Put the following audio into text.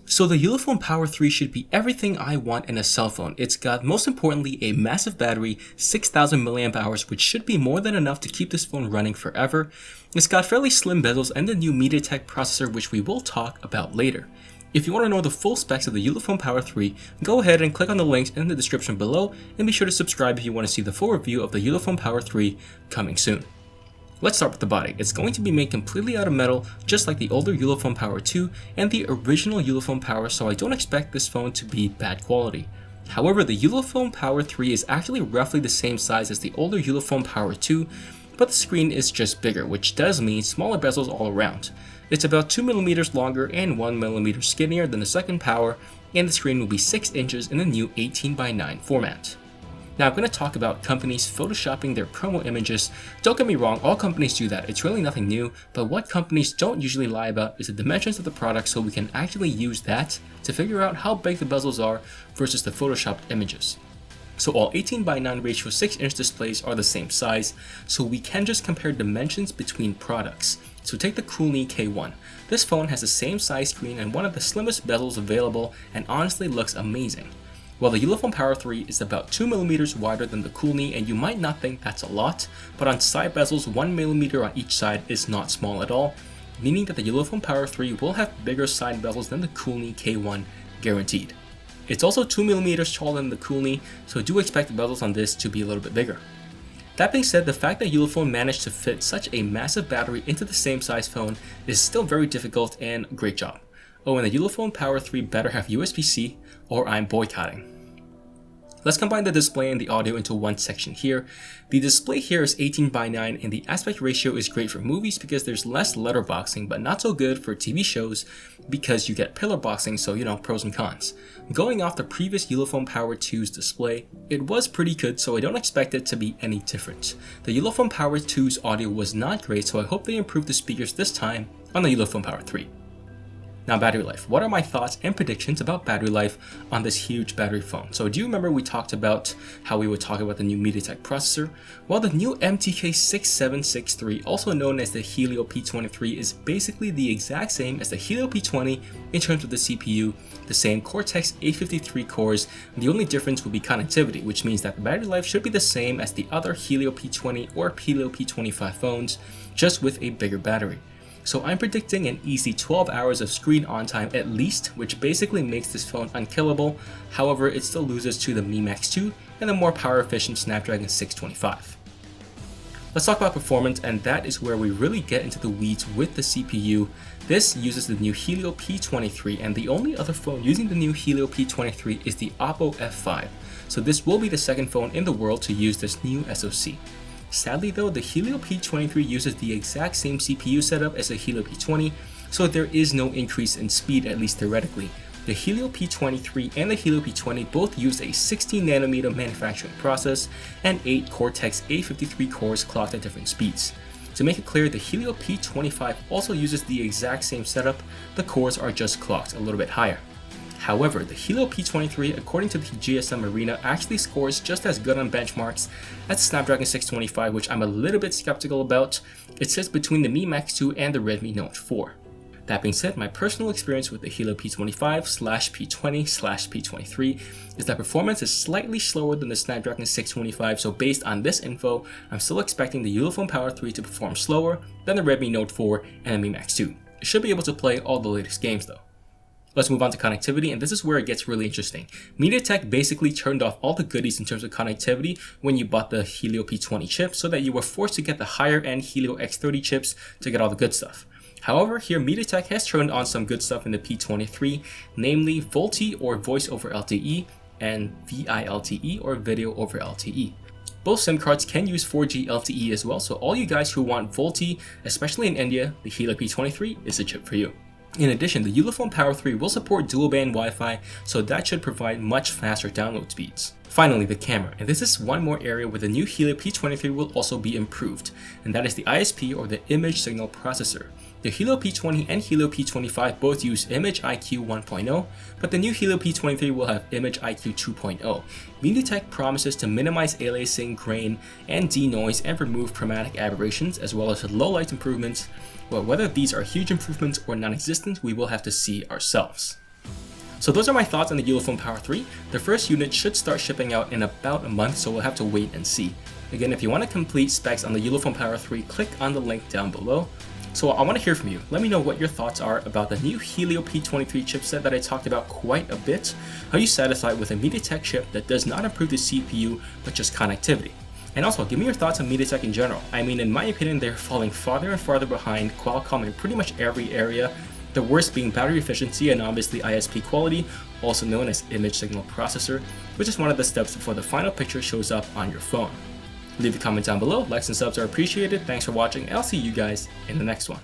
So the Ulefone Power 3 should be everything I want in a cell phone. It's got, most importantly, a massive battery, 6000 mAh, which should be more than enough to keep this phone running forever. It's got fairly slim bezels and the new MediaTek processor, which we will talk about later. If you want to know the full specs of the Ulefone Power 3, go ahead and click on the links in the description below, and be sure to subscribe if you want to see the full review of the Ulefone Power 3 coming soon. Let's start with the body. It's going to be made completely out of metal, just like the older Ulefone Power 2 and the original Ulefone Power, so I don't expect this phone to be bad quality. However, the Ulefone Power 3 is actually roughly the same size as the older Ulefone Power 2, but the screen is just bigger, which does mean smaller bezels all around. It's about 2mm longer and 1mm skinnier than the second Power, and the screen will be 6 inches in the new 18:9 format. Now I'm going to talk about companies photoshopping their promo images. Don't get me wrong, all companies do that, it's really nothing new, but what companies don't usually lie about is the dimensions of the product, so we can actually use that to figure out how big the bezels are versus the photoshopped images. So all 18:9 ratio 6-inch displays are the same size, so we can just compare dimensions between products. So take the Coolney K1. This phone has the same size screen and one of the slimmest bezels available, and honestly looks amazing. While the Ulefone Power 3 is about 2mm wider than the Coolney, and you might not think that's a lot, but on side bezels 1mm on each side is not small at all, meaning that the Ulefone Power 3 will have bigger side bezels than the Coolney K1 guaranteed. It's also 2mm taller than the Coolney, so do expect the bezels on this to be a little bit bigger. That being said, the fact that Ulefone managed to fit such a massive battery into the same size phone is still very difficult, and great job. Oh, and the Ulefone Power 3 better have USB-C or I'm boycotting. Let's combine the display and the audio into one section here. The display here is 18:9 and the aspect ratio is great for movies because there's less letterboxing, but not so good for TV shows because you get pillar boxing, so pros and cons. Going off the previous Ulefone Power 2's display, it was pretty good, so I don't expect it to be any different. The Ulefone Power 2's audio was not great, so I hope they improve the speakers this time on the Ulefone Power 3. Now, battery life. What are my thoughts and predictions about battery life on this huge battery phone? So do you remember we talked about how we would talk about the new MediaTek processor? Well, the new MTK6763, also known as the Helio P23, is basically the exact same as the Helio P20 in terms of the CPU, the same Cortex A53 cores. The only difference will be connectivity, which means that the battery life should be the same as the other Helio P20 or Helio P25 phones, just with a bigger battery. So I'm predicting an easy 12 hours of screen on time at least, which basically makes this phone unkillable. However, it still loses to the Mi Max 2 and the more power efficient Snapdragon 625. Let's talk about performance, and that is where we really get into the weeds with the CPU. This uses the new Helio P23, and the only other phone using the new Helio P23 is the Oppo F5. So this will be the second phone in the world to use this new SoC. Sadly though, the Helio P23 uses the exact same CPU setup as the Helio P20, so there is no increase in speed, at least theoretically. The Helio P23 and the Helio P20 both use a 16nm manufacturing process and 8 Cortex A53 cores clocked at different speeds. To make it clear, the Helio P25 also uses the exact same setup, the cores are just clocked a little bit higher. However, the Helio P23, according to the GSM Arena, actually scores just as good on benchmarks as Snapdragon 625, which I'm a little bit skeptical about. It sits between the Mi Max 2 and the Redmi Note 4. That being said, my personal experience with the Helio P25/P20/P23 is that performance is slightly slower than the Snapdragon 625, so based on this info, I'm still expecting the Ulefone Power 3 to perform slower than the Redmi Note 4 and the Mi Max 2. It should be able to play all the latest games though. Let's move on to connectivity, and this is where it gets really interesting. MediaTek basically turned off all the goodies in terms of connectivity when you bought the Helio P20 chip, so that you were forced to get the higher end Helio X30 chips to get all the good stuff. However, here MediaTek has turned on some good stuff in the P23, namely VoLTE or Voice over LTE and ViLTE or Video over LTE. Both SIM cards can use 4G LTE as well, so all you guys who want VoLTE, especially in India, the Helio P23 is the chip for you. In addition, the Ulefone Power 3 will support dual band Wi-Fi, so that should provide much faster download speeds. Finally, the camera, and this is one more area where the new Helio P23 will also be improved, and that is the ISP, or the Image Signal Processor. The Helio P20 and Helio P25 both use Image IQ 1.0, but the new Helio P23 will have Image IQ 2.0. ViLTE promises to minimize aliasing, grain, and denoise and remove chromatic aberrations, as well as low light improvements, but whether these are huge improvements or non-existent, we will have to see ourselves. So those are my thoughts on the Ulefone Power 3. The first unit should start shipping out in about a month, so we'll have to wait and see. Again, if you want to complete specs on the Ulefone Power 3, click on the link down below. So I want to hear from you. Let me know what your thoughts are about the new Helio P23 chipset that I talked about quite a bit. Are you satisfied with a MediaTek chip that does not improve the CPU, but just connectivity? And also, give me your thoughts on MediaTek in general. I mean, in my opinion, they're falling farther and farther behind Qualcomm in pretty much every area. The worst being battery efficiency and obviously ISP quality, also known as Image Signal Processor, which is one of the steps before the final picture shows up on your phone. Leave a comment down below, likes and subs are appreciated, thanks for watching, and I'll see you guys in the next one.